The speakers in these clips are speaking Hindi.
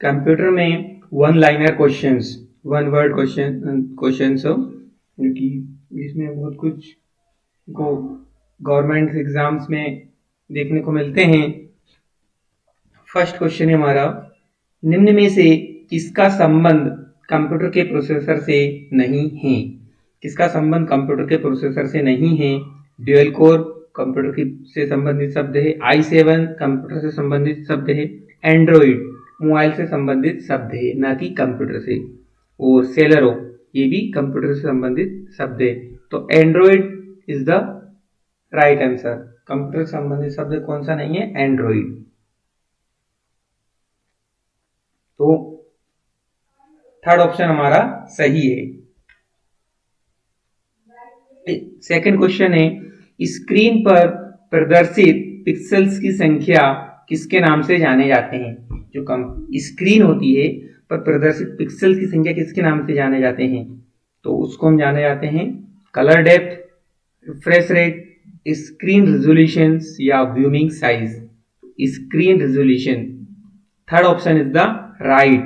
कंप्यूटर में one liner questions, one word questions हो, जो कि जिसमें बहुत कुछ को गवर्नमेंट एग्जाम्स में देखने को मिलते हैं। फर्स्ट क्वेश्चन है हमारा, निम्न में से किसका संबंध कंप्यूटर के प्रोसेसर से नहीं है? किसका संबंध कंप्यूटर के प्रोसेसर से नहीं है? ड्यूल कोर कंप्यूटर की से संबंधित शब्द है, i7 कंप्यूटर से संबंधित शब्द है, एंड्रॉइड मोबाइल से संबंधित शब्द है, ना कि कंप्यूटर से, और सेलेरो ये भी कंप्यूटर से संबंधित शब्द है। तो Android is the right answer. Computer से संबंधित शब्द कौन सा नहीं है? एंड्रॉइड। तो थर्ड ऑप्शन हमारा सही है। सेकंड क्वेश्चन है, स्क्रीन पर प्रदर्शित पिक्सेल्स की संख्या किसके नाम से जाने जाते हैं? जो स्क्रीन होती है पर प्रदर्शित पिक्सेल्स की संख्या किसके नाम से जाने जाते हैं? तो उसको हम जाने जाते हैं colour depth, refresh rate, screen resolution या viewing size. Screen resolution, third option is the right.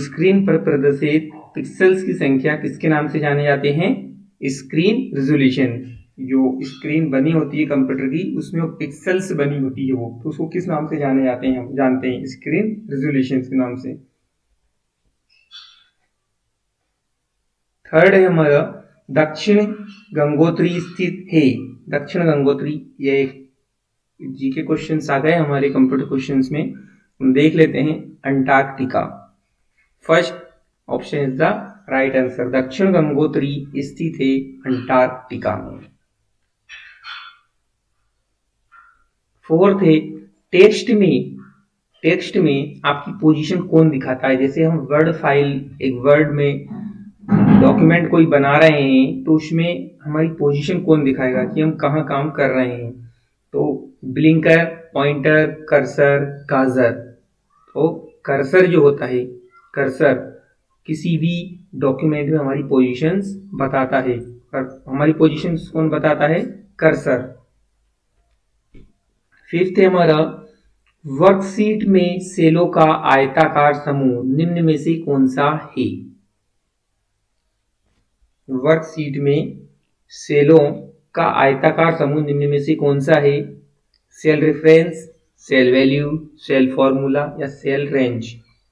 Screen पर प्रदर्शित पिक्सेल्स की संख्या किसके नाम से जाने जाते हैं? Screen resolution. जो स्क्रीन बनी होती है कंप्यूटर की, उसमें वो पिक्सेल्स बनी होती है, वो तो उसको किस नाम से जाने जाते हैं? हम जानते हैं स्क्रीन रेजोल्यूशन के नाम से। थर्ड है हमारा, दक्षिण गंगोत्री स्थित है। दक्षिण गंगोत्री, ये एक जीके क्वेश्चंस आ गए हमारे कंप्यूटर क्वेश्चंस में, हम देख लेते हैं। Antarctica, first option is the right answer. दक्षिण गंगोत्री स्थित है अंटार्कटिका में। फोर्थ है, टेक्स्ट में आपकी पोजीशन कौन दिखाता है? जैसे हम वर्ड फाइल, एक वर्ड में डॉक्यूमेंट कोई बना रहे हैं तो उसमें हमारी पोजीशन कौन दिखाएगा कि हम कहाँ काम कर रहे हैं? तो ब्लिंकर, पॉइंटर, कर्सर, गाजर। तो कर्सर जो होता है, कर्सर किसी भी डॉक्यूमेंट में हमारी पोजीशंस बताता है, और हमारी पोजीशंस कौन बताता है? कर्सर। फिफ्थ है हमारा, वर्कशीट में सेलों का आयताकार समूह निम्न में से कौन सा है? वर्कशीट में सेलों का आयताकार समूह निम्न में से कौन सा है? Cell reference, cell value, cell formula या सेल रेंज।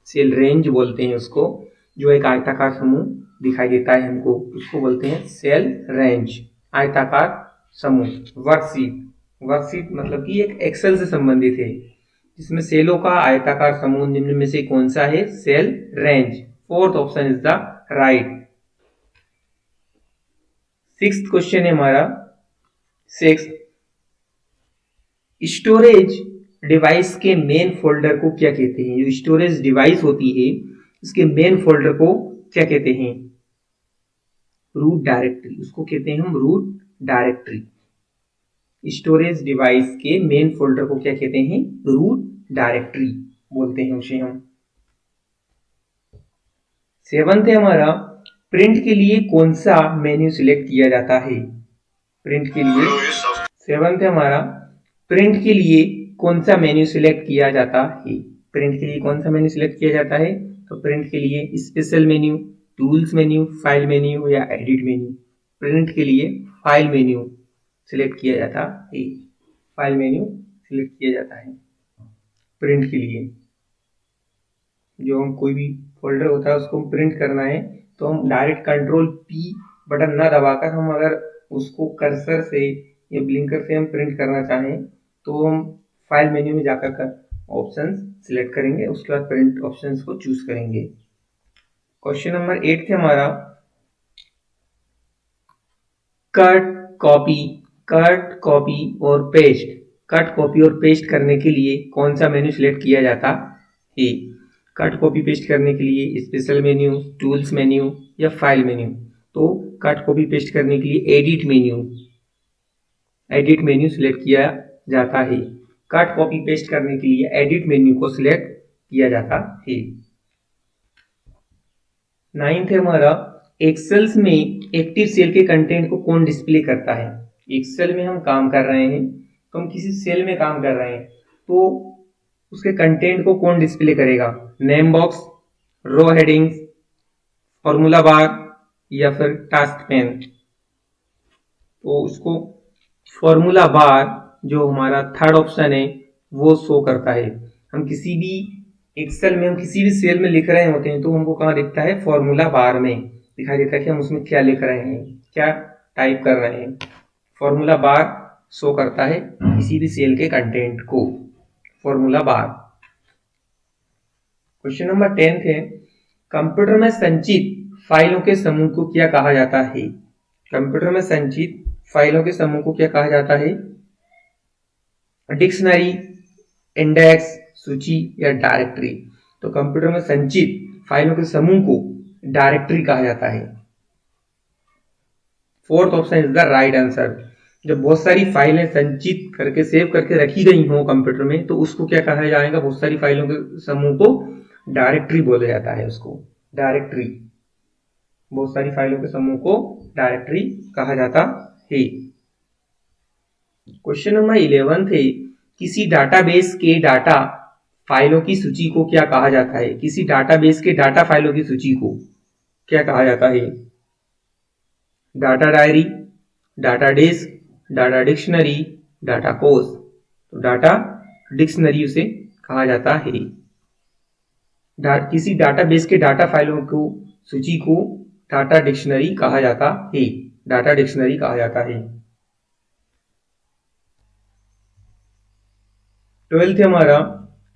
सेल रेंज बोलते हैं उसको, जो एक आयताकार समूह दिखाई देता है हमको, उसको बोलते हैं सेल रेंज, आयताकार समूह। वर्कशीट मतलब कि एक एक्सेल से संबंधित है, जिसमें सेलों का आयताकार समूह निम्न में से कौन सा है? Cell range. Fourth option is the right. Sixth question है हमारा, सिक्स्थ, स्टोरेज डिवाइस के मेन फोल्डर को क्या कहते हैं? जो स्टोरेज डिवाइस होती है उसके मेन फोल्डर को क्या कहते हैं? रूट डायरेक्टरी, उसको कहते हैं हम रूट डायरेक्टरी। स्टोरेज डिवाइस के मेन फोल्डर को क्या कहते हैं? रूट डायरेक्टरी बोलते हैं उसे हम। सेवंथ है हमारा, प्रिंट के लिए कौन सा मेन्यू सिलेक्ट किया जाता है? प्रिंट के लिए, सेवंथ है हमारा, प्रिंट के लिए कौन सा मेन्यू सिलेक्ट किया जाता है? प्रिंट के लिए कौन सा मेन्यू सिलेक्ट किया जाता है? तो प्रिंट के लिए special menu, tools menu, file menu या एडिट मेन्यू। प्रिंट के लिए फाइल मेन्यू सिलेक्ट किया जाता है। फाइल मेन्यू सिलेक्ट किया जाता है प्रिंट के लिए। जो हम कोई भी फोल्डर होता है उसको प्रिंट करना है तो हम डायरेक्ट कंट्रोल पी बटन ना दबाकर, हम अगर उसको कर्सर से या ब्लिंकर से हम प्रिंट करना चाहें तो हम फाइल मेन्यू में जाकर कर ऑप्शंस सिलेक्ट करेंगे, उसके बाद प्रिंट ऑप्शंस को चूज करेंगे। क्वेश्चन नंबर 8 थे हमारा, कट कॉपी और पेस्ट। कट कॉपी और पेस्ट करने के लिए कौन सा मेन्यू सिलेक्ट किया जाता है? कट कॉपी पेस्ट करने के लिए स्पेशल मेन्यू, टूल्स मेन्यू या फाइल मेन्यू। तो कट कॉपी पेस्ट करने के लिए एडिट मेन्यू सिलेक्ट किया जाता है। कट कॉपी पेस्ट करने के लिए एडिट मेन्यू को सिलेक्ट किया जाता है। नाइन्थ है हमारा, एक्सेल्स में एक्टिव सेल के कंटेंट को कौन डिस्प्ले करता है? एक्सेल में हम काम कर रहे हैं तो हम किसी सेल में काम कर रहे हैं तो उसके कंटेंट को कौन डिस्प्ले करेगा? Name box, row headings, formula bar या फिर टास्क पेन। तो उसको फॉर्मूला बार जो हमारा थर्ड ऑप्शन है वो शो करता है। हम किसी भी एक्सेल में, हम किसी भी सेल में लिख रहे होते हैं तो हमको कहाँ दिखता है? फॉर्मूला बार में दिखाई देता है कि हम उसमें क्या लिख रहे हैं, क्या टाइप कर रहे हैं। फॉर्मूला बार शो करता है किसी भी सेल के कंटेंट को, फॉर्मूला बार। क्वेश्चन नंबर 10 है, कंप्यूटर में संचित फाइलों के समूह को क्या कहा जाता है? कंप्यूटर में संचित फाइलों के समूह को क्या कहा जाता है? डिक्शनरी, इंडेक्स, सूची या डायरेक्टरी। तो कंप्यूटर में संचित फाइलों के समूह को डायरेक्टरी कहा जाता है। Fourth option is the right answer. जब बहुत सारी फाइलें संचित करके सेव करके रखी गई हो कंप्यूटर में तो उसको क्या कहा जाएगा? बहुत सारी फाइलों के समूह को डायरेक्टरी बोला जाता है। उसको डायरेक्टरी, बहुत सारी फाइलों के समूह को डायरेक्टरी कहा जाता है। क्वेश्चन नंबर 11 है, किसी डाटाबेस के डाटा फाइलों की सूची को क्या कहा जाता है? किसी डाटाबेस के डाटा फाइलों की सूची को क्या कहा जाता है? Data diary, data disk, data dictionary, data कोष। तो डाटा डिक्शनरी उसे कहा जाता है। किसी डाटाबेस के डाटा फाइलों को सूची को डाटा डिक्शनरी कहा जाता है। डाटा डिक्शनरी कहा जाता है। 12th हमारा,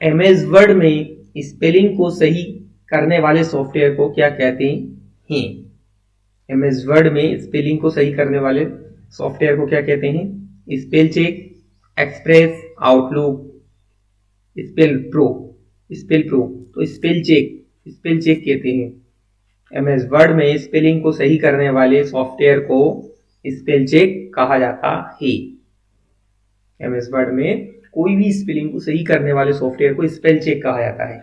एमएस वर्ड में स्पेलिंग को सही करने वाले सॉफ्टवेयर को क्या कहते हैं? एमएस वर्ड में स्पेलिंग को सही करने वाले सॉफ्टवेयर को क्या कहते हैं? Spell check, express, outlook, spell pro. Spell pro तो स्पेल चेक कहते हैं। एमएस वर्ड में स्पेलिंग को सही करने वाले सॉफ्टवेयर को स्पेल चेक कहा जाता है। एमएस वर्ड में कोई भी स्पेलिंग को सही करने वाले सॉफ्टवेयर को स्पेल चेक कहा जाता है।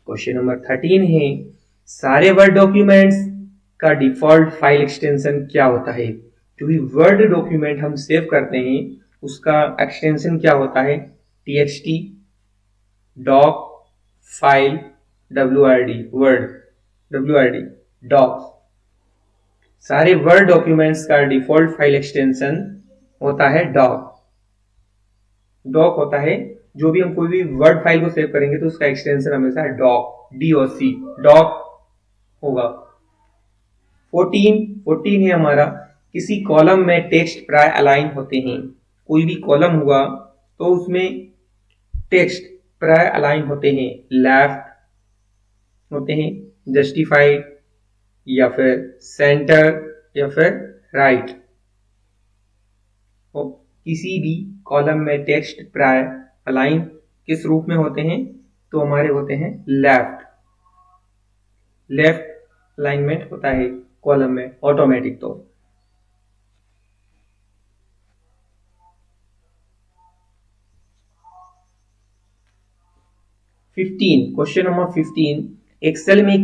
क्वेश्चन नंबर 13 है, सारे वर्ड डॉक्यूमेंट्स का डिफॉल्ट फाइल एक्सटेंशन क्या होता है? जो भी वर्ड डॉक्यूमेंट हम सेव करते हैं उसका एक्सटेंशन क्या होता है? TXT, doc, file, WRD, word, WRD, docx. सारे वर्ड डॉक्यूमेंट्स का डिफॉल्ट फाइल एक्सटेंशन होता है डॉक। डॉक होता है, जो भी हम कोई भी वर्ड फाइल को सेव करेंगे तो उसका एक्सटेंशन हमेशा डॉक, DOC, डॉक होगा। 14 है हमारा, किसी कॉलम में टेक्स्ट प्राय अलाइन होते हैं। कोई भी कॉलम हुआ तो उसमें टेक्स्ट प्राय अलाइन होते हैं, लेफ्ट होते हैं, जस्टिफाइड या फिर सेंटर या फिर राइट। तो किसी भी कॉलम में टेक्स्ट प्राय अलाइन किस रूप में होते हैं? तो हमारे होते हैं लेफ्ट अलाइनमेंट होता है कॉलम में ऑटोमेटिक। तो क्वेश्चन नंबर 15, एक्सेल में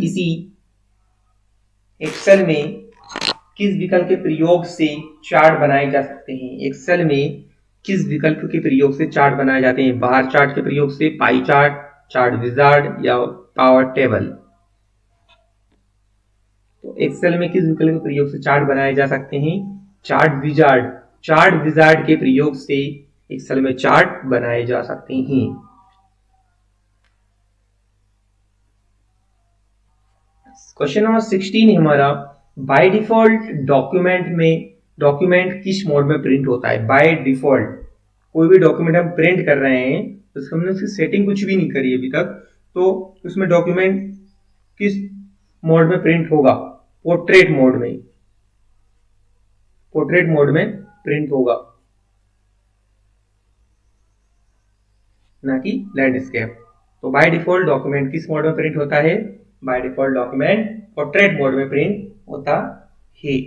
किस विकल्प के प्रयोग से चार्ट बनाए जा सकते हैं? एक्सेल में किस विकल्प के प्रयोग से चार्ट बनाए जाते हैं? बार चार्ट के प्रयोग से, पाई चार्ट, चार्ट विजार्ड या पावर टेबल। तो एक्सेल में किस विकल्प के प्रयोग से चार्ट बनाए जा सकते हैं? चार्ट विजार्ड के प्रयोग से एक्सेल में चार्ट बनाए जा सकते हैं। क्वेश्चन नंबर 16 हमारा, बाय डिफॉल्ट डॉक्यूमेंट किस मोड में प्रिंट होता है? बाय डिफॉल्ट कोई भी डॉक्यूमेंट हम प्रिंट कर रहे हैं तो हमने उसकी सेटिंग कुछ भी नहीं करी अभी तक, तो उसमें डॉक्यूमेंट किस मोड में प्रिंट होगा? पोर्ट्रेट मोड में प्रिंट होगा, ना कि लैंडस्केप। तो बाय डिफॉल्ट डॉक्यूमेंट किस मोड में प्रिंट होता है? By default document portrait mode में प्रिंट होता है।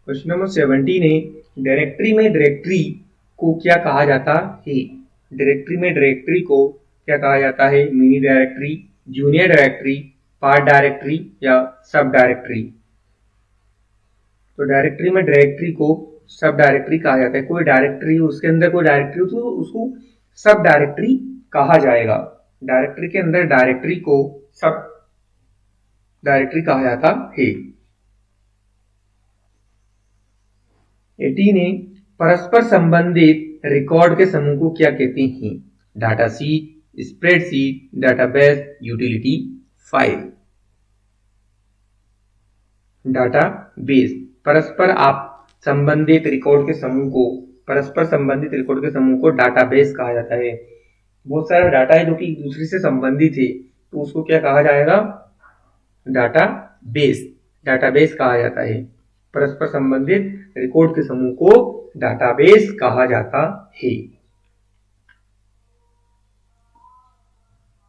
क्वेश्चन नंबर 17 है, डायरेक्टरी को क्या कहा जाता है? डायरेक्टरी को क्या कहा जाता है? Mini directory, junior directory, part directory या सब डायरेक्टरी। तो डायरेक्टरी को सब डायरेक्टरी कहा जाता है। कोई डायरेक्टरी, उसके अंदर कोई डायरेक्टरी हो तो उसको सब डायरेक्टरी कहा जाएगा। डायरेक्टरी के अंदर डायरेक्टरी को सब डायरेक्टरी कहा जाता है। 18 है, परस्पर संबंधित रिकॉर्ड के समूह को क्या कहते हैं? Data sheet, spreadsheet, database, utility file. Data base, परस्पर संबंधित रिकॉर्ड के समूह को डाटाबेस कहा जाता है। बहुत सारा डाटा है जो कि एक दूसरे से संबंधित है, तो उसको क्या कहा जाएगा? डाटाबेस। डाटाबेस कहा जाता है। परस्पर संबंधित रिकॉर्ड के समूह को डाटाबेस कहा जाता है।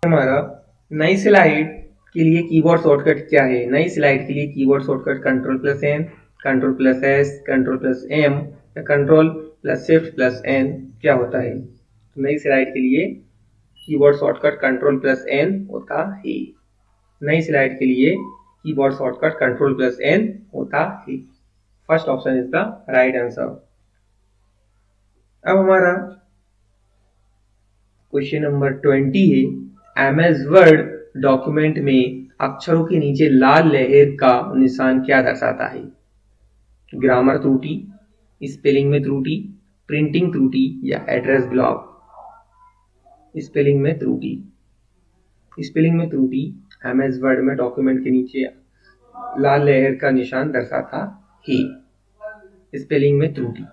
हमारा नई स्लाइड के लिए कीबोर्ड शॉर्टकट क्या है? नई स्लाइड के लिए keyboard shortcut Ctrl+N, Ctrl+S, Ctrl+M या Ctrl+Shift+N क्या होता है? तो नई स्लाइड के लिए कीबोर्ड शॉर्टकट Ctrl+N होता है। नई स्लाइड के लिए कीबोर्ड शॉर्टकट Ctrl+N होता है। First option is the right answer. अब हमारा क्वेश्चन नंबर 20 है, MS वर्ड डॉक्यूमेंट में अक्षरों के नीचे लाल लहर का निशान क्या दर्शाता है? ग्रामर त्रुटि, स्पेलिंग में त्रुटि, प्रिंटिंग त्रुटि या एड्रेस ब्लॉक? स्पेलिंग में त्रुटि। स्पेलिंग में त्रुटि MS वर्ड में डॉक्यूमेंट के नीचे लाल लहर का निशान दर्शाता है। स्पेलिंग में त्रुटि।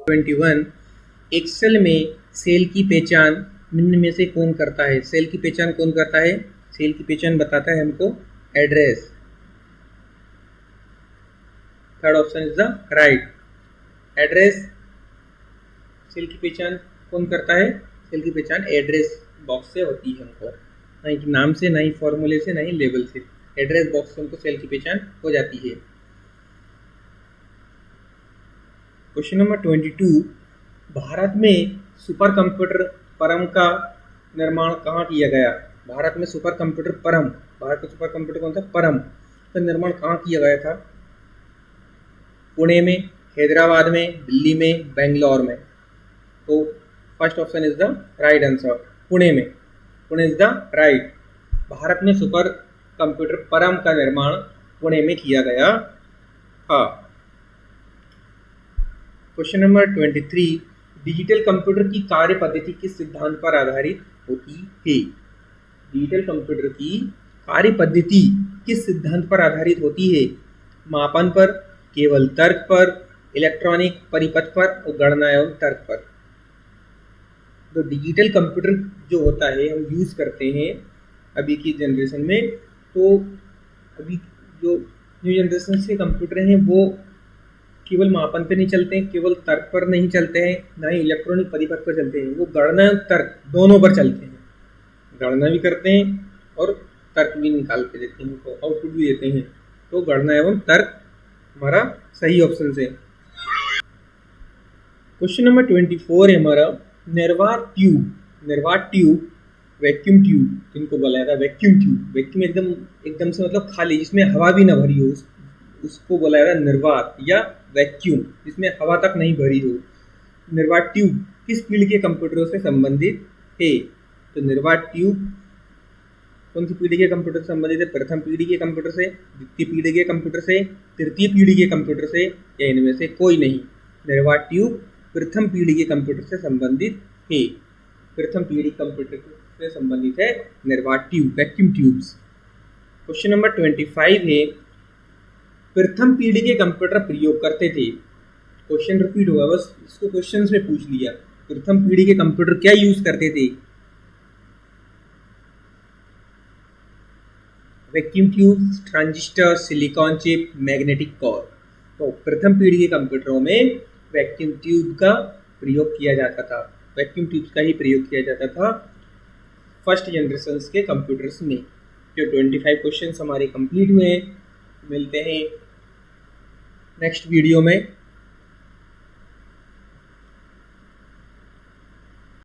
21, एक्सेल में सेल की पहचान निम्न में से कौन करता है? सेल की पहचान कौन करता है? सेल की पहचान बताता है हमको address. Third option is the right. Address, cell की पहचान कौन करता है? सेल की पहचान एड्रेस बॉक्स से होती है हमको, नहीं कि नाम से, नहीं फॉर्मूले से, नहीं लेबल से। एड्रेस बॉक्स से हमको सेल की पहचान हो जाती है। क्वेश्चन नंबर 22, भारत में सुपर कंप्यूटर परम का निर्माण कहाँ किया गया? भारत में सुपर कंप्यूटर परम, भारत का सुपर कंप्यूटर कौन सा? परम का निर्माण कहाँ किया गया था? पुणे में, हैदराबाद में, दिल्ली में, बेंगलोर में? तो first option is the right answer, Pune में। Pune is the right. Bharat में सुपर कंप्यूटर परम का निर्माण पुणे में किया गया था। क्वेश्चन नंबर 23, डिजिटल कंप्यूटर की कार्य पद्धति किस सिद्धांत पर आधारित होती है? डिजिटल कंप्यूटर की कार्य पद्धति किस सिद्धांत पर आधारित होती है? मापन पर, केवल तर्क पर, इलेक्ट्रॉनिक परिपथ पर और गणना एवं तर्क पर? तो डिजिटल कंप्यूटर जो होता है हम यूज़ करते हैं अभी की जनरेशन में, तो अभी जो न्यू जनरेशन के कंप्यूटर हैं वो केवल मापन पे नहीं चलते हैं, केवल तर्क पर नहीं चलते हैं, ना ही इलेक्ट्रॉनिक परिपथ पर चलते हैं, वो गणना तर्क दोनों पर चलते हैं। गणना भी करते हैं और तर्क भी निकाल के देते हैं, तो आउटपुट भी देते हैं। तो गणना एवं तर्क हमारा सही ऑप्शन है। क्वेश्चन नंबर 24 है हमारा, निर्वात ट्यूब वैक्यूम ट्यूब जिनको बोला जाता है वैक्यूम ट्यूब, वैक्यूम एकदम से मतलब खाली, जिसमें हवा भी ना भरी हो, उसको बोला जाता है निर्वात या वैक्यूम, जिसमें हवा तक नहीं भरी हो। निर्वात ट्यूब किस पीढ़ी के कंप्यूटरों से संबंधित है? तो निर्वात ट्यूब कौन सी पीढ़ी के कंप्यूटर से संबंधित है? प्रथम पीढ़ी के कंप्यूटर से, द्वितीय पीढ़ी के कंप्यूटर से, तृतीय पीढ़ी के कंप्यूटर से या इनमें से कोई नहीं? निर्वात ट्यूब प्रथम पीढ़ी के कंप्यूटर से संबंधित है। प्रथम पीढ़ी कंप्यूटर से संबंधित है निर्वात tube, vacuum tubes. Question number 25 है, प्रथम पीढ़ी के कंप्यूटर प्रयोग करते थे। क्वेश्चन रिपीट हुआ, बस इसको क्वेश्चंस में पूछ लिया। प्रथम पीढ़ी के कंप्यूटर क्या यूज करते थे? Vacuum tube, transistor, silicon chip, magnetic core. तो प्रथम पीढ़ी के कंप्यूटरों में वैक्यूम ट्यूब का प्रयोग किया जाता था, वैक्यूम ट्यूब्स का ही प्रयोग किया जाता था फर्स्ट जनरेशन के कंप्यूटर्स में। जो 25 क्वेश्चन हमारे कंप्लीट हुए हैं। मिलते हैं नेक्स्ट वीडियो में।